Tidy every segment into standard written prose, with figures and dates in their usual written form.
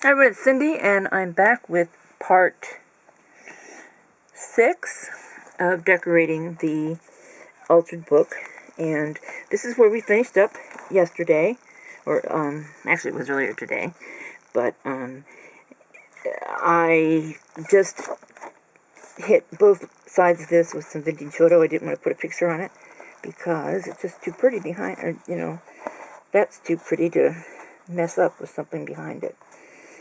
Hi, everyone, it's Cindy, and I'm back with part 6 of decorating the altered book. And this is where we finished up yesterday, or actually it was earlier today, but I just hit both sides of this with some vintage photo. I didn't want to put a picture on it because it's just too pretty behind, or that's too pretty to mess up with something behind it.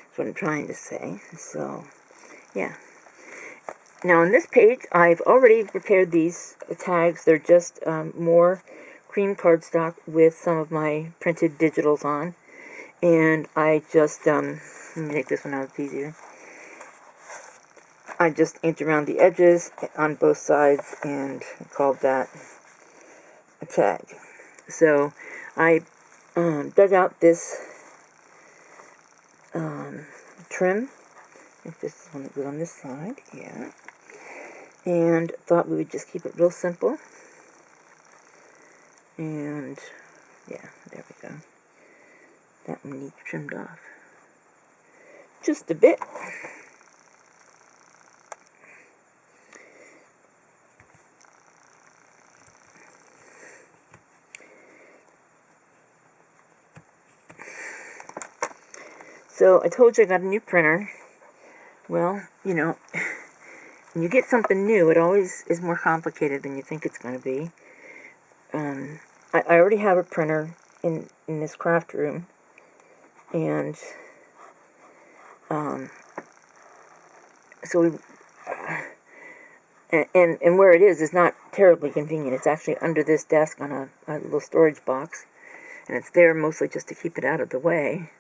That's what I'm trying to say. So, yeah. Now on this page, I've already prepared these tags. They're just more cream cardstock with some of my printed digitals on. And I just, let me make this one out easier. I just inked around the edges on both sides and called that a tag. So I dug out this trim. I think this is one that goes on this side, yeah. And thought we would just keep it real simple. And yeah, there we go. That one needs trimmed off just a bit. So I told you I got a new printer. Well, when you get something new, it always is more complicated than you think it's going to be. I already have a printer in this craft room, and so we, and where it is not terribly convenient. It's actually under this desk on a little storage box, and it's there mostly just to keep it out of the way.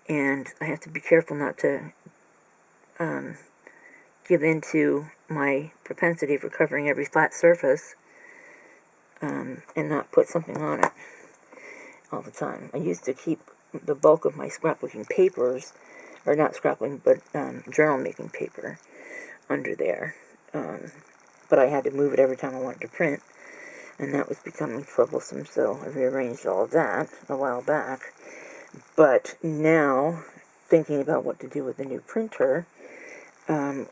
And I have to be careful not to give in to my propensity for covering every flat surface and not put something on it all the time. I used to keep the bulk of my scrapbooking papers, or not scrapbooking, but journal making paper under there. But I had to move it every time I wanted to print, and that was becoming troublesome, so I rearranged all of that a while back. But now, thinking about what to do with the new printer,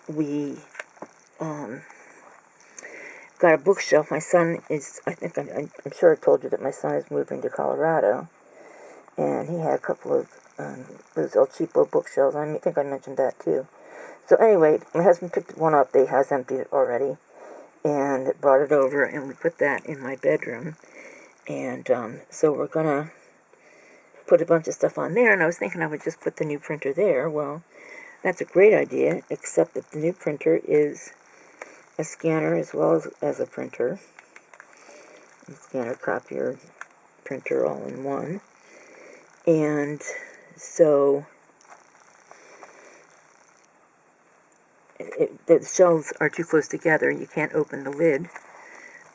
we got a bookshelf. My son is, I'm sure I told you that my son is moving to Colorado, and he had a couple of those El Cheapo bookshelves. I think I mentioned that too. So anyway, my husband picked one up. He has emptied it already, and brought it over, and we put that in my bedroom. And so we're gonna put a bunch of stuff on there, and I was thinking I would just put the new printer there. Well, that's a great idea, except that the new printer is a scanner as well as a printer. A scanner, copier, printer all in one. And so the shelves are too close together. You can't open the lid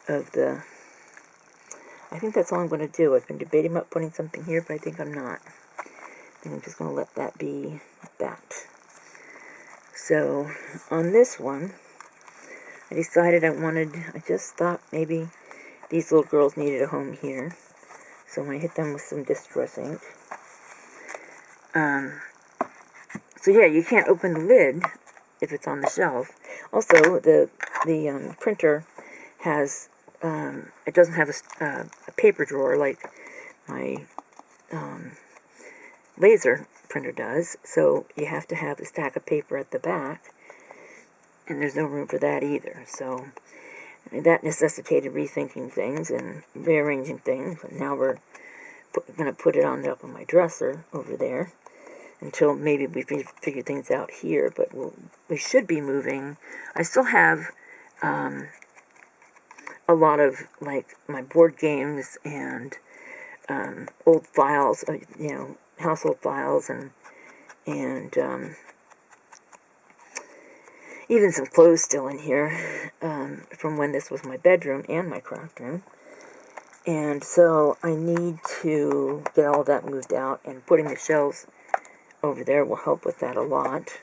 of the... I think that's all I'm going to do. I've been debating about putting something here, but I think I'm not. I think I'm just going to let that be that. So on this one, I decided I just thought maybe these little girls needed a home here. So I'm going to hit them with some distress ink. So yeah, you can't open the lid if it's on the shelf. Also, the printer has, it doesn't have a paper drawer like my laser printer does. So you have to have a stack of paper at the back, and there's no room for that either. So that necessitated rethinking things and rearranging things. And now we're going to put it on the top of my dresser over there until maybe we figure things out here. But we should be moving. I still have a lot of, like, my board games and old files, household files, and even some clothes still in here from when this was my bedroom and my craft room. And so I need to get all that moved out, and putting the shelves over there will help with that a lot.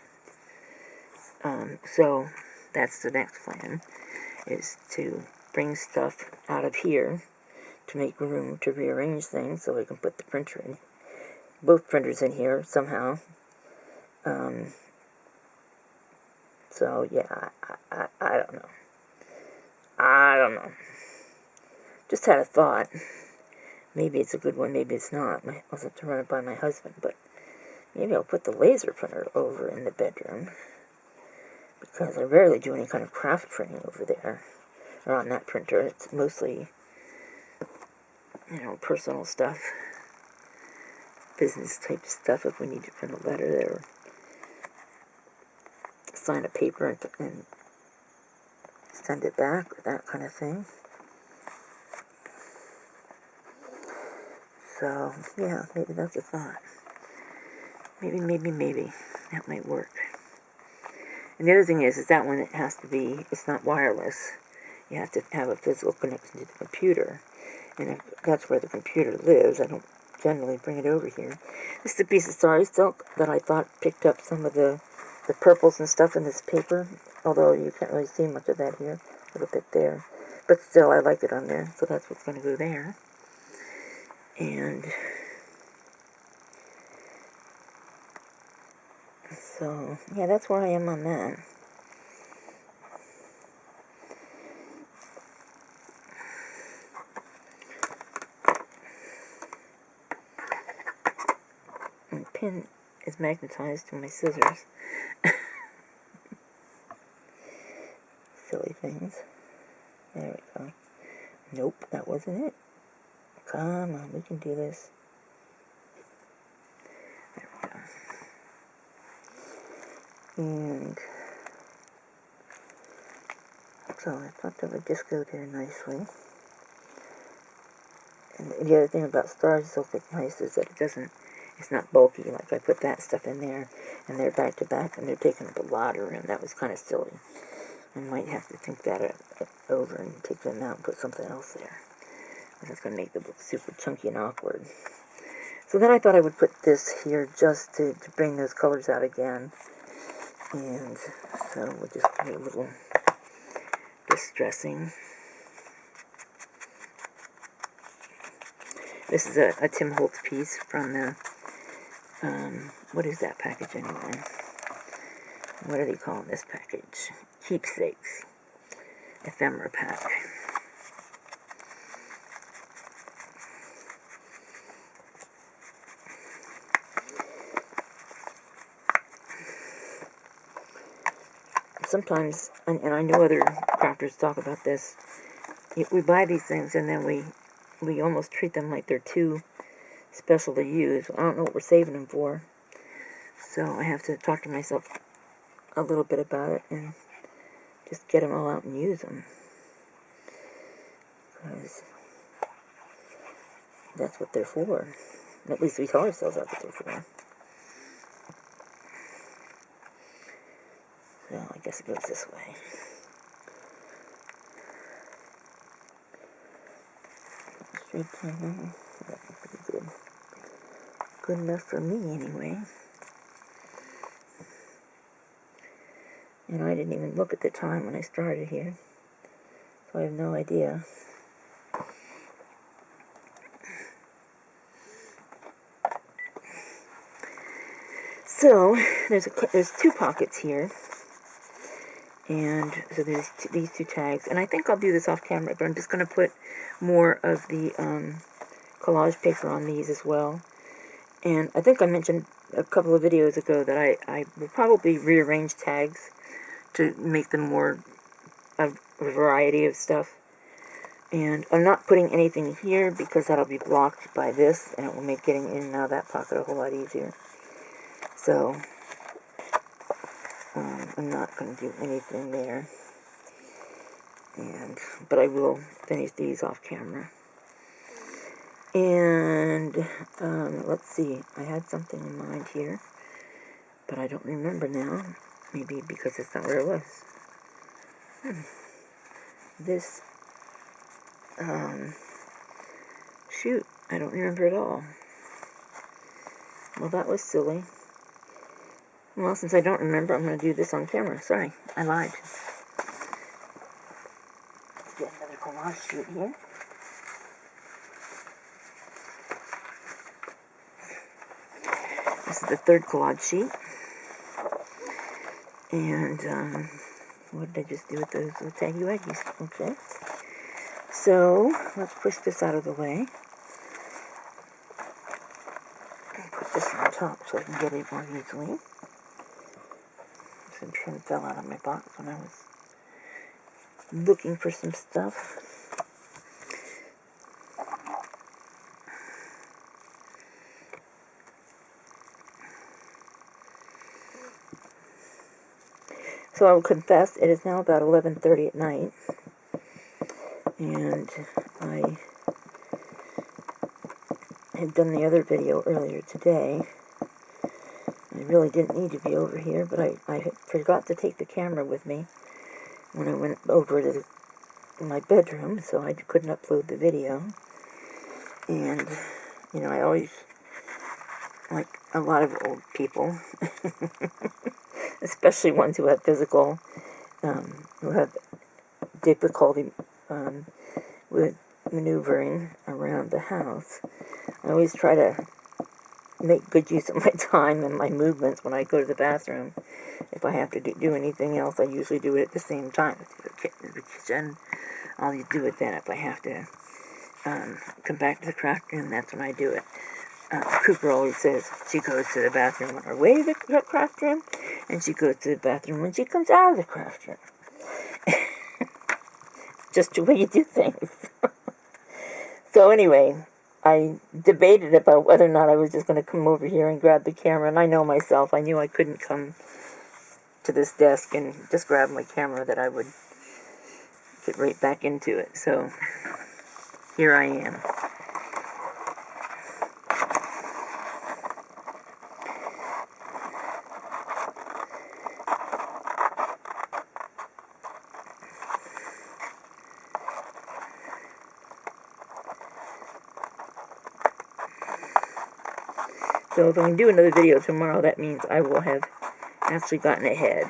So that's the next plan, is to bring stuff out of here to make room to rearrange things so we can put the printer in, both printers in here somehow. So, yeah, I don't know. I don't know. Just had a thought. Maybe it's a good one, maybe it's not. I'll have to run it by my husband, but maybe I'll put the laser printer over in the bedroom, because I rarely do any kind of craft printing over there, or on that printer. It's mostly, personal stuff, business type stuff, if we need to print a letter there, sign a paper and send it back, or that kind of thing. So, yeah, maybe that's a thought. Maybe, that might work. And the other thing is that one, it has to be, it's not wireless. You have to have a physical connection to the computer. And if that's where the computer lives, I don't generally bring it over here. This is a piece of sari silk that I thought picked up some of the purples and stuff in this paper, although you can't really see much of that here, a little bit there. But still, I like it on there, so that's what's going to go there. And so, yeah, that's where I am on that. And the pin is magnetized to my scissors. Silly things. There we go. Nope, that wasn't it. Come on, we can do this. There we go. And so I thought that would just go there nicely. And the other thing about Star Silk that's nice is that it's not bulky. Like I put that stuff in there, and they're back to back, and they're taking up a lot of room. That was kind of silly. I might have to think that over and take them out and put something else there. That's going to make the book super chunky and awkward. So then I thought I would put this here just to bring those colors out again. And so we'll just do a little distressing. This is a Tim Holtz piece from the, what is that package anyway? What are they calling this package? Keepsakes. Ephemera pack. Sometimes, and I know other crafters talk about this, we buy these things and then we almost treat them like they're too special to use. I don't know what we're saving them for. So I have to talk to myself a little bit about it and just get them all out and use them. Because that's what they're for. At least we tell ourselves that's what they're for. So I guess it goes this way. Straight down. That's pretty good. Good enough for me, anyway. And I didn't even look at the time when I started here, so I have no idea. So there's two pockets here, and so there's these two tags, and I think I'll do this off camera, but I'm just going to put more of the collage paper on these as well. And I think I mentioned a couple of videos ago that I will probably rearrange tags to make them more of a variety of stuff. And I'm not putting anything here because that'll be blocked by this, and it will make getting in and out of that pocket a whole lot easier. So, I'm not going to do anything there. But I will finish these off camera. And, let's see, I had something in mind here, but I don't remember now. Maybe because it's not where it was. This, shoot, I don't remember at all. Well, that was silly. Well, since I don't remember, I'm going to do this on camera. Sorry, I lied. Let's get another collage sheet here. This is the third collage sheet. And, what did I just do with those little taggy waggies? Okay. So, let's push this out of the way. Put this on top so I can get it more easily. Some trim fell out of my box when I was looking for some stuff. So I will confess, it is now about 11:30 at night, and I had done the other video earlier today. I really didn't need to be over here, but I forgot to take the camera with me when I went over to my bedroom, so I couldn't upload the video. And, you know, I always, like a lot of old people, especially ones who have physical, who have difficulty with maneuvering around the house, I always try to make good use of my time and my movements when I go to the bathroom. If I have to do anything else, I usually do it at the same time. The kitchen, I'll do it then. If I have to come back to the craft room, that's when I do it. Cooper always says she goes to the bathroom on her way to the craft room, and she goes to the bathroom when she comes out of the craft room. Just the way you do things. So anyway, I debated about whether or not I was just going to come over here and grab the camera, and I know myself, I knew I couldn't come to this desk and just grab my camera, that I would get right back into it. So here I am. So if I can do another video tomorrow, that means I will have actually gotten ahead.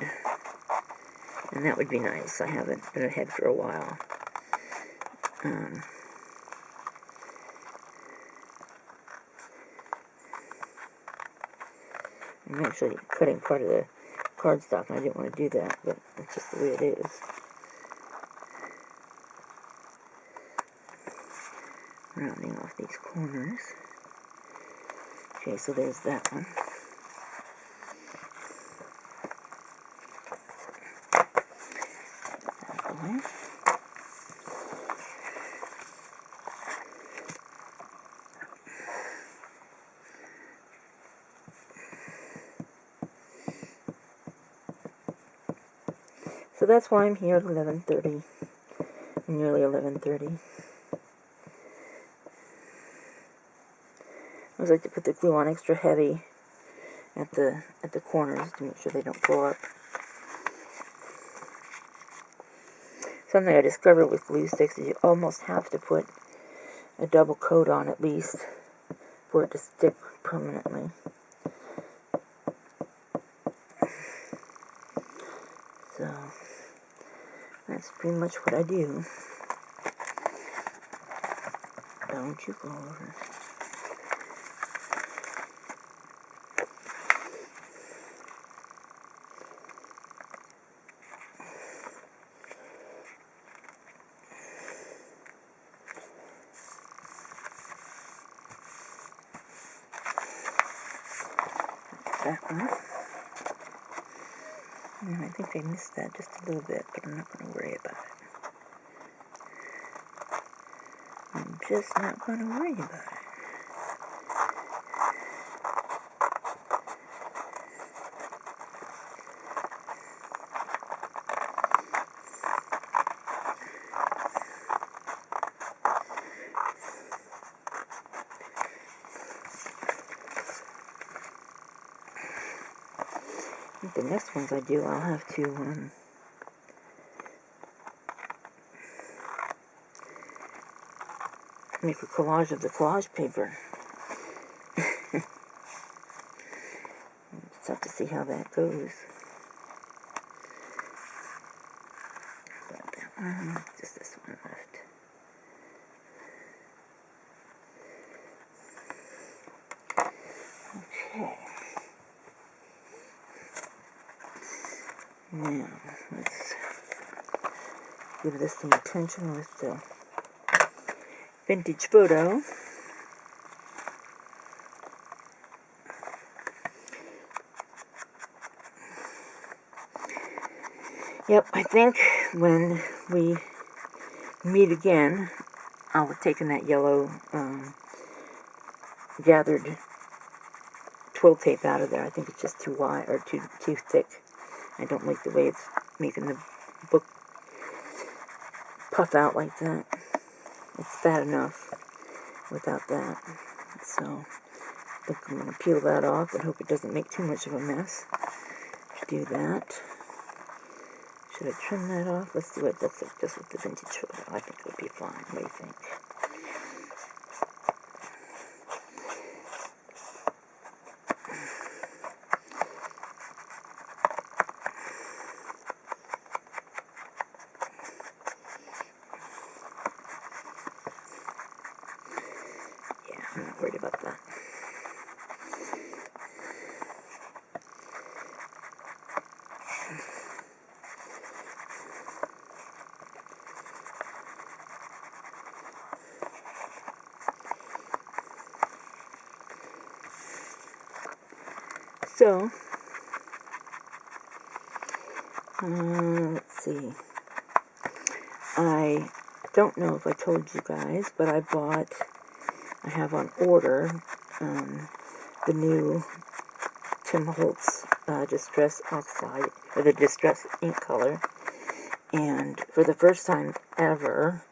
And that would be nice. I haven't been ahead for a while. I'm actually cutting part of the cardstock, and I didn't want to do that, but it's just the way it is. Rounding off these corners. Okay, so there's that one. Okay. So that's why I'm here at 11:30, nearly 11:30. I always like to put the glue on extra heavy at the corners to make sure they don't pull up. Something I discovered with glue sticks is you almost have to put a double coat on at least for it to stick permanently. So that's pretty much what I do. Don't you go over. That one. And I think I missed that just a little bit, but I'm not going to worry about it. I'm just not going to worry about it. I think the next ones I do, I'll have to make a collage of the collage paper. Just have to see how that goes. Got that one, just this one left. Okay. Now, let's give this some attention with the vintage photo. Yep, I think when we meet again, I'll have taken that yellow gathered twill tape out of there. I think it's just too wide or too thick. I don't like the way it's making the book puff out like that. It's fat enough without that. So I think I'm going to peel that off and hope it doesn't make too much of a mess. To do that, should I trim that off? Let's do it. That's just with the vintage photo. I think it'll be fine. What do you think? Yeah, I'm not worried about that. So, let's see. I don't know if I told you guys, but I have on order the new Tim Holtz Distress Oxide, or the Distress ink color. And for the first time ever,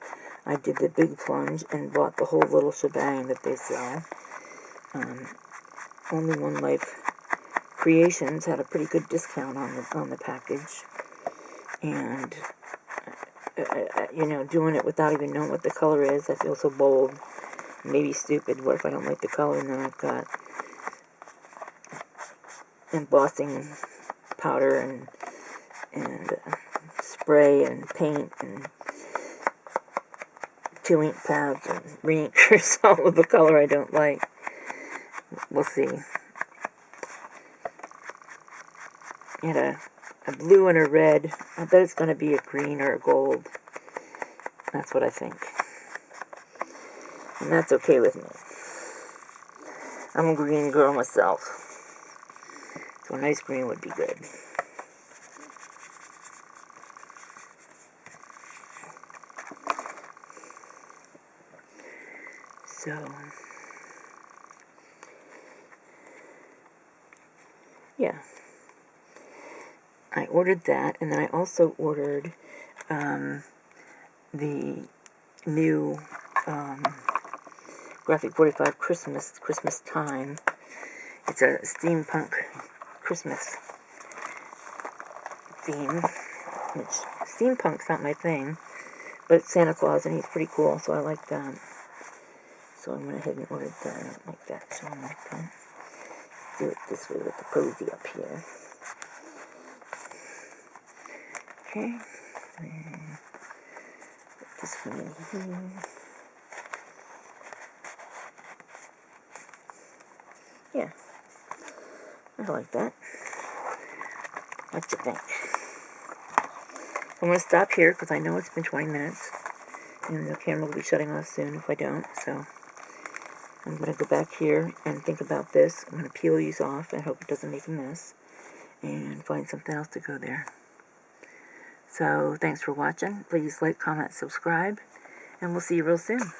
I did the big plunge and bought the whole little shebang that they sell. Only One Life Creations had a pretty good discount on the package, and you know, doing it without even knowing what the color is, I feel so bold, maybe stupid. What if I don't like the color? And then I've got embossing powder and spray and paint and 2 ink pads and re-inkers, all of the color I don't like. We'll see. And a blue and a red. I bet it's going to be a green or a gold. That's what I think. And that's okay with me. I'm a green girl myself. So a nice green would be good. So, yeah. I ordered that, and then I also ordered the new Graphic 45 Christmas Time. It's a steampunk Christmas theme, which steampunk's not my thing, but it's Santa Claus and he's pretty cool, so I like that. So I went ahead and ordered that. I don't like that, so I'm like that. Do it this way with the posy up here. Okay. And put this one in here. Yeah. I like that. What you think? I'm going to stop here because I know it's been 20 minutes. And the camera will be shutting off soon if I don't. So I'm going to go back here and think about this. I'm going to peel these off and hope it doesn't make a mess. And find something else to go there. So thanks for watching. Please like, comment, subscribe. And we'll see you real soon.